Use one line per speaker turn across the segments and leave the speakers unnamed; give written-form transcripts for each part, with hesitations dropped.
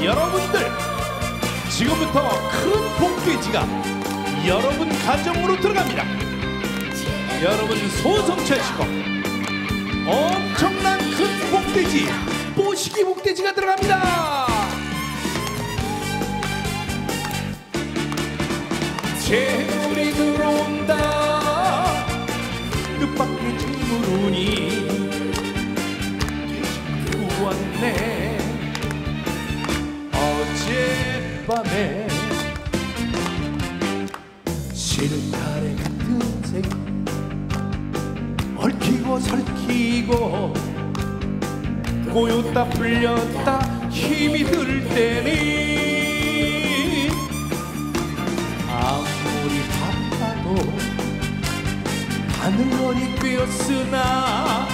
여러분들, 지금부터 큰 복돼지가 여러분 가정으로 들어갑니다. 여러분 소성차시고 엄청난 큰 복돼지, 뽀시기 복돼지가 들어갑니다. 재물이 들어온다. 뜻밖의 재물운이 왔네. 어젯밤에 실타래 같은 색 얽히고 설키고 꼬였다 풀렸다 힘이 들 때니 아무리 바빠도 하늘머리 꿰었으나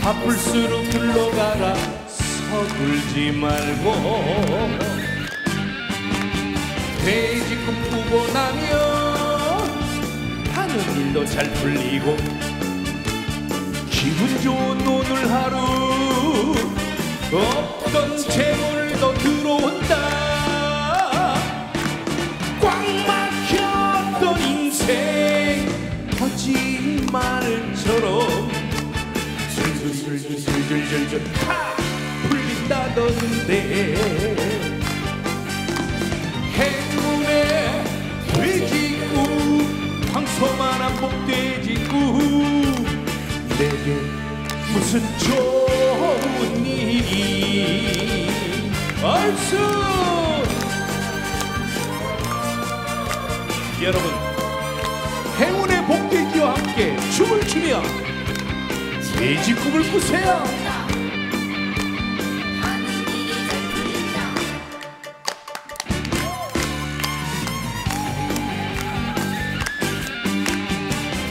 바쁠수록 불러가라 서둘지 말고 돼지 꿈꾸고 나면 하는 일도 잘 풀리고 기분 좋은 오늘 하루 없던 재물도 들어온다. 꽉 막혔던 인생 거짓말처럼 슬슬슬슬슬슬슬 팍 풀린다던데. 행운의 돼지국 황소만한 복돼지국 내게 무슨 좋은 일이 얼쑤. 여러분, 행운의 복돼지와 함께 춤을 추며 돼지국을 부세요.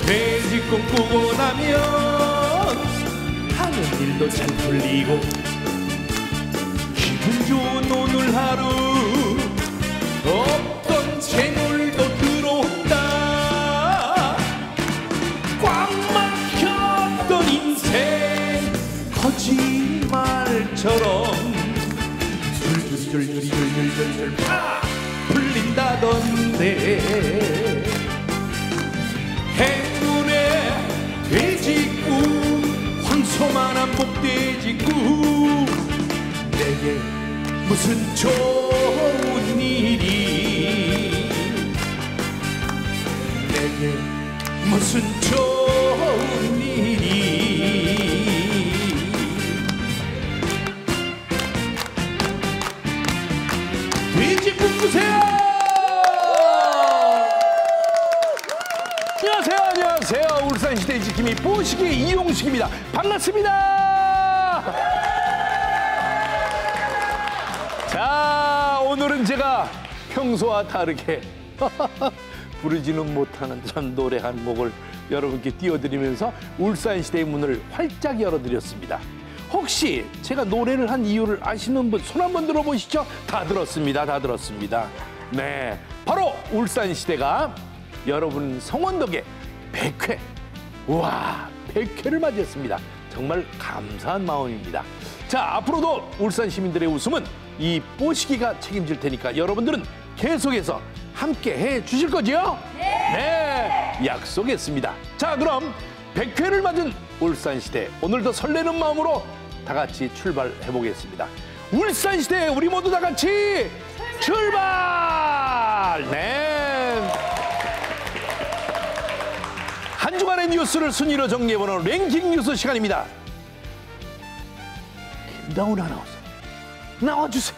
돼지 꿈꾸고 나면 하는 일도 잘 풀리고 기분 좋은 오늘 하루 없던 재물도 들어온다. 꽉 막혔던 인생 거짓말처럼 줄줄줄줄줄줄줄 팍 풀린다던데. 행운의 돼지국 황소만한 복돼지국 내게 무슨 좋은 일이 내게 무슨 좋은 일이. 돼지국 부세요. 안녕하세요. 울산시대 지킴이 뽀시기 이용식입니다. 반갑습니다. 자, 오늘은 제가 평소와 다르게 부르지는 못하는 전 노래 한 곡을 여러분께 띄워드리면서 울산시대의 문을 활짝 열어드렸습니다. 혹시 제가 노래를 한 이유를 아시는 분 손 한번 들어보시죠. 다 들었습니다. 다 들었습니다. 네, 바로 울산시대가 여러분 성원 덕에 100회, 우와, 100회를 맞이했습니다. 정말 감사한 마음입니다. 자, 앞으로도 울산 시민들의 웃음은 이 뽀시기가 책임질 테니까 여러분들은 계속해서 함께 해 주실 거죠? 네, 약속했습니다. 자, 그럼 100회를 맞은 울산시대, 오늘도 설레는 마음으로 다 같이 출발해 보겠습니다. 울산시대, 우리 모두 다 같이 출발! 네. 한 주간의 뉴스를 순위로 정리해보는 랭킹 뉴스 시간입니다. 김다운 아나운서, 나와주세요.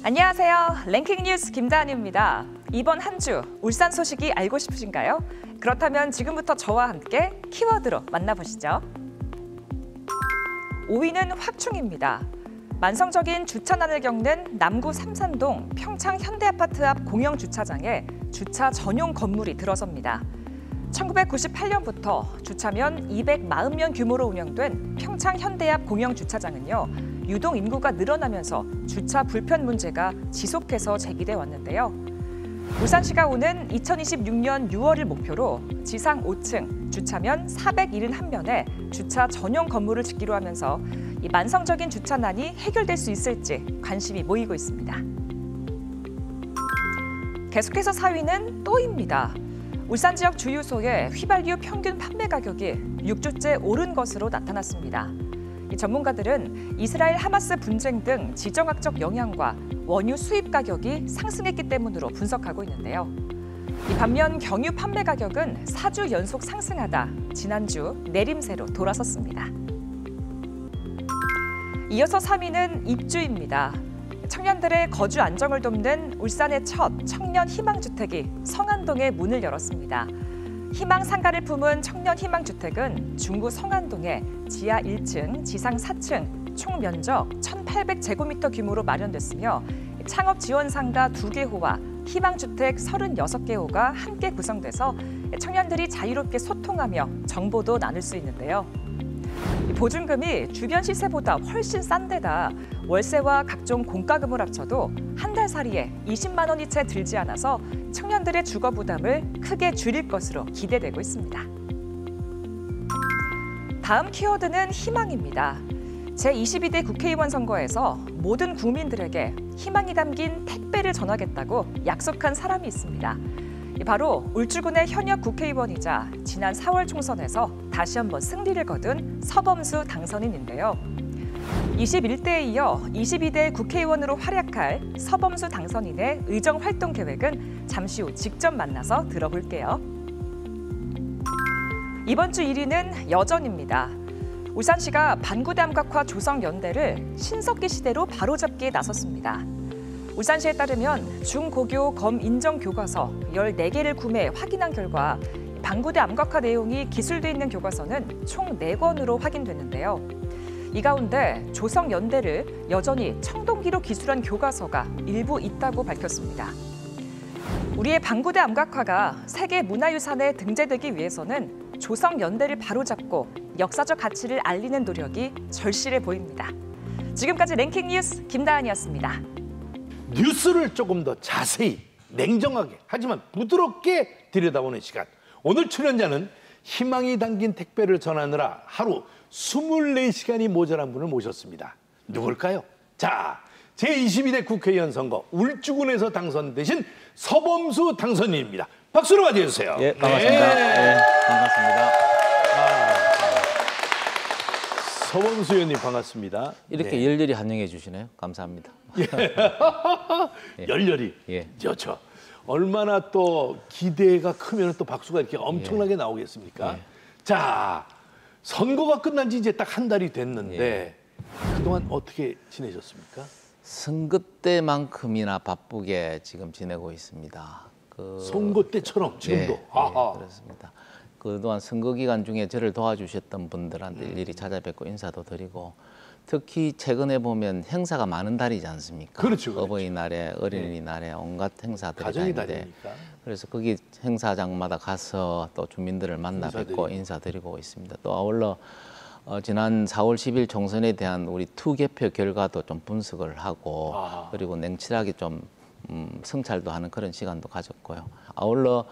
안녕하세요. 랭킹 뉴스 김다은입니다. 이번 한 주 울산 소식이 알고 싶으신가요? 그렇다면 지금부터 저와 함께 키워드로 만나보시죠. 5위는 확충입니다. 만성적인 주차난을 겪는 남구 삼산동 평창 현대아파트 앞 공영주차장에 주차 전용 건물이 들어섭니다. 1998년부터 주차면 240명 규모로 운영된 평창 현대 앞 공영주차장은요, 유동 인구가 늘어나면서 주차 불편 문제가 지속해서 제기돼 왔는데요. 울산시가 오는 2026년 6월을 목표로 지상 5층, 주차면 471면에 주차 전용 건물을 짓기로 하면서 이 만성적인 주차난이 해결될 수 있을지 관심이 모이고 있습니다. 계속해서 4위는 또입니다. 울산 지역 주유소의 휘발유 평균 판매 가격이 6주째 오른 것으로 나타났습니다. 이 전문가들은 이스라엘 하마스 분쟁 등 지정학적 영향과 원유 수입 가격이 상승했기 때문으로 분석하고 있는데요. 이 반면 경유 판매 가격은 4주 연속 상승하다 지난주 내림세로 돌아섰습니다. 이어서 3위는 입주입니다. 청년들의 거주 안정을 돕는 울산의 첫 청년 희망주택이 성안동에 문을 열었습니다. 희망 상가를 품은 청년 희망주택은 중구 성안동에 지하 1층, 지상 4층, 총 면적 1,800제곱미터 규모로 마련됐으며 창업 지원 상가 2개 호와 희망주택 36개 호가 함께 구성돼서 청년들이 자유롭게 소통하며 정보도 나눌 수 있는데요. 보증금이 주변 시세보다 훨씬 싼 데다 월세와 각종 공과금을 합쳐도 한 달 살이에 20만 원이 채 들지 않아서 청년들의 주거 부담을 크게 줄일 것으로 기대되고 있습니다. 다음 키워드는 희망입니다. 제22대 국회의원 선거에서 모든 국민들에게 희망이 담긴 택배를 전하겠다고 약속한 사람이 있습니다. 바로 울주군의 현역 국회의원이자 지난 4월 총선에서 다시 한번 승리를 거둔 서범수 당선인인데요. 21대에 이어 22대 국회의원으로 활약할 서범수 당선인의 의정 활동 계획은 잠시 후 직접 만나서 들어볼게요. 이번 주 1위는 여전입니다. 울산시가 반구대 암각화 조성연대를 신석기 시대로 바로잡기에 나섰습니다. 울산시에 따르면 중고교 검 인정 교과서 14개를 구매 확인한 결과 반구대 암각화 내용이 기술돼 있는 교과서는 총 4권으로 확인됐는데요. 이 가운데 조성연대를 여전히 청동기로 기술한 교과서가 일부 있다고 밝혔습니다. 우리의 반구대 암각화가 세계 문화유산에 등재되기 위해서는 조성연대를 바로잡고 역사적 가치를 알리는 노력이 절실해 보입니다. 지금까지 랭킹 뉴스 김다은이었습니다.
뉴스를 조금 더 자세히, 냉정하게, 하지만 부드럽게 들여다보는 시간. 오늘 출연자는 희망이 담긴 택배를 전하느라 하루 24시간이 모자란 분을 모셨습니다. 누굴까요? 자, 제22대 국회의원 선거 울주군에서 당선되신 서범수 당선인입니다. 박수로 맞이해주세요.
예, 반갑습니다. 네, 반갑습니다.
서범수 의원님 반갑습니다.
이렇게
네.
열렬히 환영해 주시네요. 감사합니다.
열렬히.
예.
그렇죠. 얼마나 또 기대가 크면 또 박수가 이렇게 엄청나게 나오겠습니까?
예.
자, 선거가 끝난 지 이제 딱 한 달이 됐는데 그동안 어떻게 지내셨습니까?
선거 때만큼이나 바쁘게 지금 지내고 있습니다.
선거 때처럼 지금도. 아하.
그렇습니다. 그동안 선거 기간 중에 저를 도와주셨던 분들한테 일일이 찾아뵙고 인사도 드리고 특히 최근에 보면 행사가 많은 달이지 않습니까?
그렇죠. 그렇죠.
어버이날에 어린이날에 온갖 행사들이
가정의
다 있는데
달이니까.
그래서 거기 행사장마다 가서 또 주민들을 만나 뵙고 인사드리고 있습니다. 또 아울러 지난 4월 10일 총선에 대한 우리 투개표 결과도 좀 분석을 하고 그리고 냉철하게 좀 성찰도 하는 그런 시간도 가졌고요. 아울러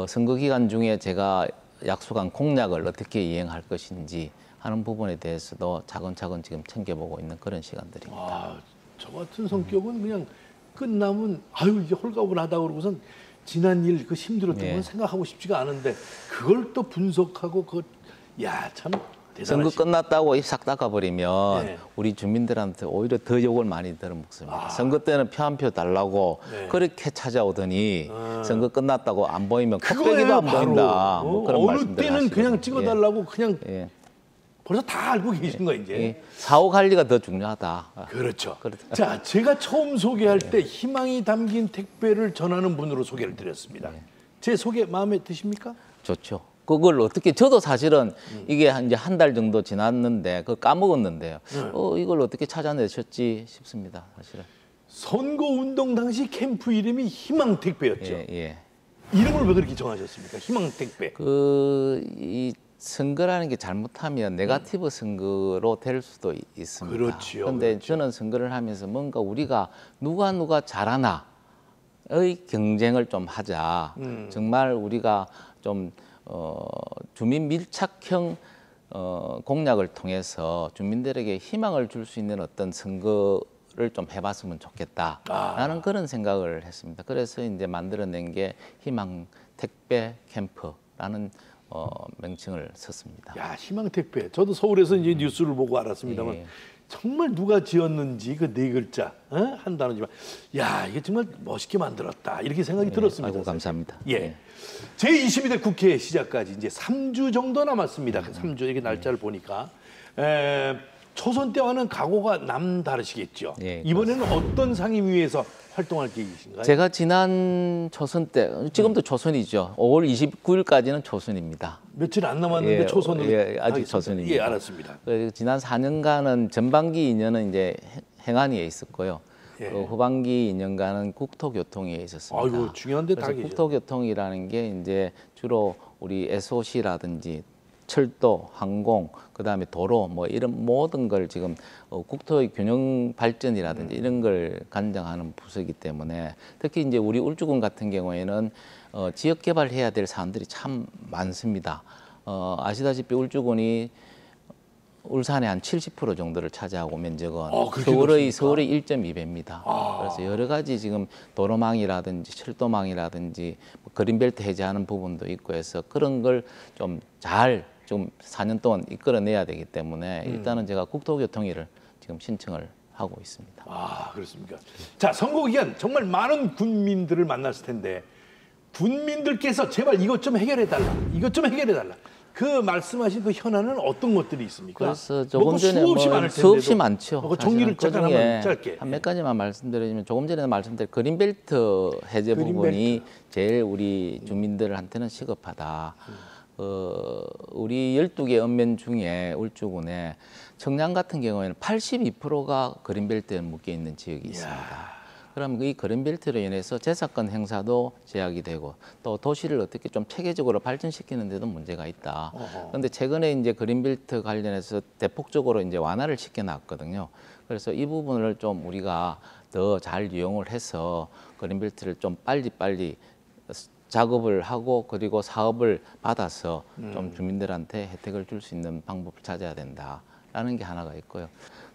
선거 기간 중에 제가 약속한 공약을 어떻게 이행할 것인지 하는 부분에 대해서도 차근차근 지금 챙겨보고 있는 그런 시간들입니다.
저 같은 성격은 그냥 끝나면 아유 이제 홀가분하다 그러고선 지난 일 그 힘들었던 건 생각하고 싶지가 않은데 그걸 또 분석하고 참 대단하시다.
선거 끝났다고 입 싹 닦아버리면 우리 주민들한테 오히려 더 욕을 많이 들은 목소리입니다. 선거 때는 표 한 표 달라고 그렇게 찾아오더니 선거 끝났다고 안 보이면 컵배기도 안 보인다. 뭐 그런
어느
말씀들
때는
하시거든요.
그냥 찍어달라고 그냥 벌써 다 알고 계신 거 이제.
사후 관리가 더 중요하다.
그렇죠. 자, 제가 처음 소개할 때 희망이 담긴 택배를 전하는 분으로 소개를 드렸습니다. 제 소개 마음에 드십니까?
좋죠. 그걸 어떻게 저도 사실은 이게 이제 한 달 정도 지났는데 그걸 까먹었는데요. 이걸 어떻게 찾아내셨지 싶습니다. 사실은.
선거 운동 당시 캠프 이름이 희망 택배였죠.
예.
이름을 왜 그렇게 정하셨습니까? 희망 택배.
이 선거라는 게 잘못하면 네거티브 선거로 될 수도 있습니다.
그렇죠.
그런데
그렇죠.
저는 선거를 하면서 뭔가 우리가 누가 잘하나의 경쟁을 좀 하자. 정말 우리가 좀 주민 밀착형 공약을 통해서 주민들에게 희망을 줄 수 있는 어떤 선거를 좀 해봤으면 좋겠다라는 그런 생각을 했습니다. 그래서 이제 만들어낸 게 희망 택배 캠프라는 명칭을 썼습니다.
야, 희망택배. 저도 서울에서 이제 뉴스를 보고 알았습니다만
예.
정말 누가 지었는지 그 네 글자 한 단어지만 야, 이게 정말 멋있게 만들었다 이렇게 생각이 들었습니다.
아이고, 감사합니다.
예. 제22대 국회 시작까지 이제 3주 정도 남았습니다. 그 3주 이게 날짜를 보니까 초선 때와는 각오가 남다르시겠죠.
예,
이번에는 어떤 상임위에서 활동할 계획이신가요?
제가 지난 초선 때, 지금도 초선이죠. 5월 29일까지는 초선입니다.
며칠 안 남았는데
예,
초선으로
예, 아직
하겠습니다.
초선입니다.
예, 알았습니다.
지난 4년간은 전반기 2년은 이제 행안위에 있었고요.
예.
후반기 2년간은 국토교통위에 있었습니다.
아이고, 중요한데 다
그래서
계죠.
국토교통이라는 게 이제 주로 우리 SOC라든지 철도, 항공, 그다음에 도로 뭐 이런 모든 걸 지금 국토의 균형 발전이라든지 이런 걸 관장하는 부서이기 때문에 특히 이제 우리 울주군 같은 경우에는 지역 개발해야 될 사안들이 참 많습니다. 아시다시피 울주군이 울산의 한 70% 정도를 차지하고 면적은
그렇게
서울의 1.2배입니다. 그래서 여러 가지 지금 도로망이라든지 철도망이라든지 뭐 그린벨트 해제하는 부분도 있고 해서 그런 걸 좀 잘 좀 4년 동안 이끌어내야 되기 때문에 일단은 제가 국토교통위를 지금 신청을 하고 있습니다.
아, 그렇습니까? 자, 선거 기간 정말 많은 군민들을 만났을 텐데 군민들께서 제발 이것 좀 해결해달라, 이것 좀 해결해달라. 그 말씀하신 그 현안은 어떤 것들이 있습니까?
그래서 조금 전에
수없이 많을 텐데도
수없이 많죠.
그 정리를 잠깐 한번 짧게.
한 몇 가지만 말씀드리면 조금 전에 말씀드린 그린벨트 해제
그린벨트.
부분이 제일 우리 주민들한테는 시급하다. 우리 12개 읍면 중에 울주군에 청량 같은 경우에는 82%가 그린벨트에 묶여 있는 지역이 있습니다. 그럼 이 그린벨트로 인해서 재산권 행사도 제약이 되고 또 도시를 어떻게 좀 체계적으로 발전시키는 데도 문제가 있다. 그런데 최근에 이제 그린벨트 관련해서 대폭적으로 이제 완화를 시켜놨거든요. 그래서 이 부분을 좀 우리가 더 잘 이용을 해서 그린벨트를 좀 빨리 작업을 하고 그리고 사업을 받아서 좀 주민들한테 혜택을 줄 수 있는 방법을 찾아야 된다라는 게 하나가 있고요.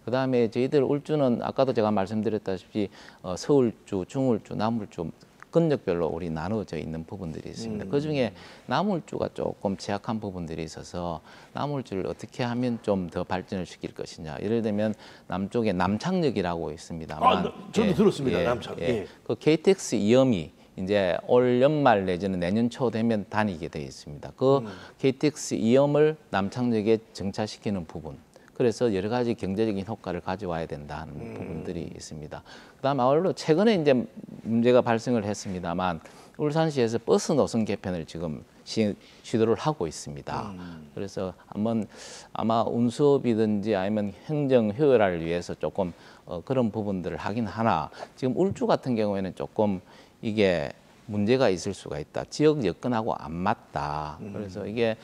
그다음에 저희들 울주는 아까도 제가 말씀드렸다시피 서울주, 중울주, 남울주 근역별로 우리 나누어져 있는 부분들이 있습니다. 그중에 남울주가 조금 취약한 부분들이 있어서 남울주를 어떻게 하면 좀 더 발전을 시킬 것이냐. 예를 들면 남쪽에 남창역이라고 있습니다만
저도 들었습니다. 남창. 예.
그 KTX 이염이 이제 올 연말 내지는 내년 초 되면 다니게 되어 있습니다. 그 KTX 이염을 남창역에 정차시키는 부분. 그래서 여러 가지 경제적인 효과를 가져와야 된다는 부분들이 있습니다. 그다음 아울러 최근에 이제 문제가 발생을 했습니다만 울산시에서 버스 노선 개편을 지금 시도를 하고 있습니다. 그래서 한번 아마 운수업이든지 아니면 행정 효율화를 위해서 조금 그런 부분들을 하긴 하나 지금 울주 같은 경우에는 조금 이게 문제가 있을 수가 있다. 지역 여건하고 안 맞다. 그래서 이게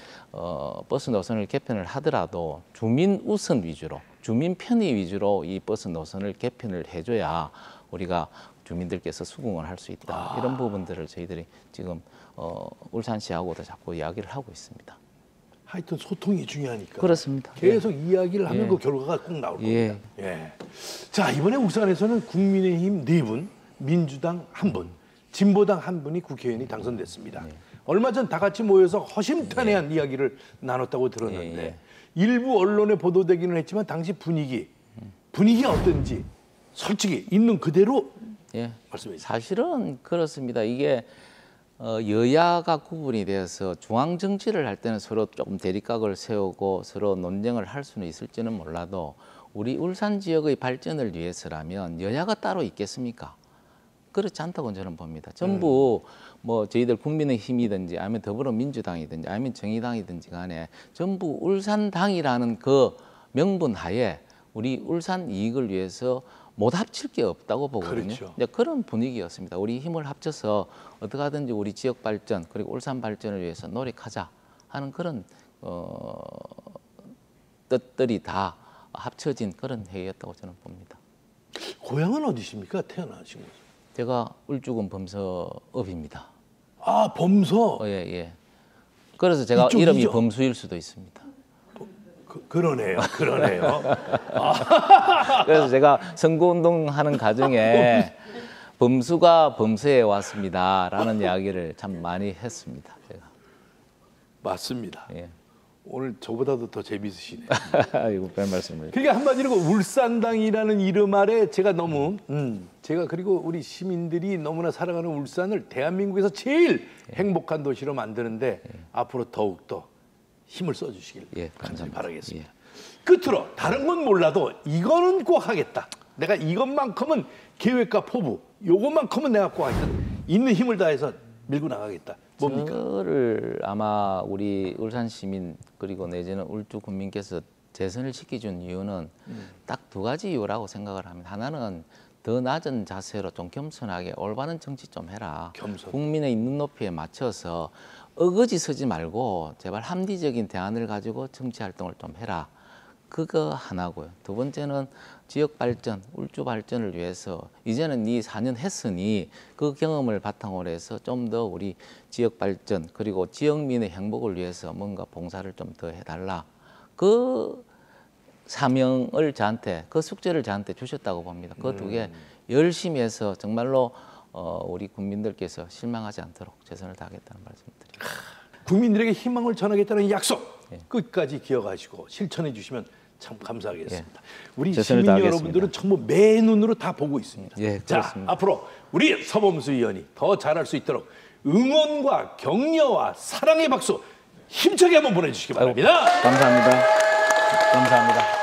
버스 노선을 개편을 하더라도 주민 우선 위주로, 주민 편의 위주로 이 버스 노선을 개편을 해줘야 우리가 주민들께서 수긍을 할 수 있다. 이런 부분들을 저희들이 지금 울산시하고도 자꾸 이야기를 하고 있습니다.
하여튼 소통이 중요하니까.
그렇습니다.
계속 이야기를 하면 그 결과가 꼭 나올 겁니다. 예. 자, 이번에 울산에서는 국민의힘 4분, 민주당 1분, 진보당 1분이 국회의원이 당선됐습니다. 얼마 전 다 같이 모여서 허심탄회한 이야기를 나눴다고 들었는데 일부 언론에 보도되기는 했지만 당시 분위기가 어떤지 솔직히 있는 그대로 말씀해 주세요.
사실은 그렇습니다. 이게 여야가 구분이 되어서 중앙 정치를 할 때는 서로 조금 대립각을 세우고 서로 논쟁을 할 수는 있을지는 몰라도 우리 울산 지역의 발전을 위해서라면 여야가 따로 있겠습니까? 그렇지 않다고 저는 봅니다. 전부 뭐 저희들 국민의힘이든지 아니면 더불어민주당이든지 아니면 정의당이든지 간에 전부 울산당이라는 그 명분 하에 우리 울산 이익을 위해서 못 합칠 게 없다고 보거든요.
그렇죠.
이제 그런 분위기였습니다. 우리 힘을 합쳐서 어떻게 하든지 우리 지역 발전 그리고 울산 발전을 위해서 노력하자 하는 그런 뜻들이 다 합쳐진 그런 회의였다고 저는 봅니다.
고향은 어디십니까? 태어나신 거죠?
제가 울주군 범서읍입니다.
아, 범서.
예. 그래서 제가 이름이 범수일 수도 있습니다.
그러네요. 그러네요.
그래서 제가 선거운동하는 과정에 범수가 범수해 왔습니다라는 이야기를 참 많이 했습니다. 제가.
맞습니다.
예.
오늘 저보다도 더 재밌으시네.
이거 별 말씀을.
그러니까 한마디로 그 울산당이라는 이름 아래 제가 너무 제가 그리고 우리 시민들이 너무나 사랑하는 울산을 대한민국에서 제일 행복한 도시로 만드는데 앞으로 더욱더 힘을 써주시길 간절히
감사합니다.
바라겠습니다. 끝으로 다른 건 몰라도 이거는 꼭 하겠다. 내가 이것만큼은 계획과 포부, 요것만큼은 내가 꼭 하겠다. 있는 힘을 다해서 밀고 나가겠다. 뭡니까?
저를 아마 우리 울산 시민 그리고 내지는 울주 국민께서 재선을 시켜준 이유는 딱 두 가지 이유라고 생각을 합니다. 하나는 더 낮은 자세로 좀 겸손하게 올바른 정치 좀 해라.
겸손.
국민의 눈높이에 맞춰서 어거지 서지 말고 제발 합리적인 대안을 가지고 정치 활동을 좀 해라. 그거 하나고요. 두 번째는 지역 발전, 울주 발전을 위해서 이제는 이 4년 했으니 그 경험을 바탕으로 해서 좀 더 우리 지역 발전 그리고 지역민의 행복을 위해서 뭔가 봉사를 좀 더 해달라. 그 사명을 저한테, 그 숙제를 저한테 주셨다고 봅니다. 그 두 개 열심히 해서 정말로 우리 국민들께서 실망하지 않도록 최선을 다하겠다는 말씀드립니다.
국민들에게 희망을 전하겠다는 약속 끝까지 기억하시고 실천해 주시면 참 감사하겠습니다. 우리
최선을
시민
다하겠습니다.
여러분들은 정말 매 눈으로 다 보고 있습니다.
예,
자,
그렇습니다.
앞으로 우리 서범수 의원이 더 잘할 수 있도록 응원과 격려와 사랑의 박수 힘차게 한번 보내주시기 바랍니다.
감사합니다. 감사합니다.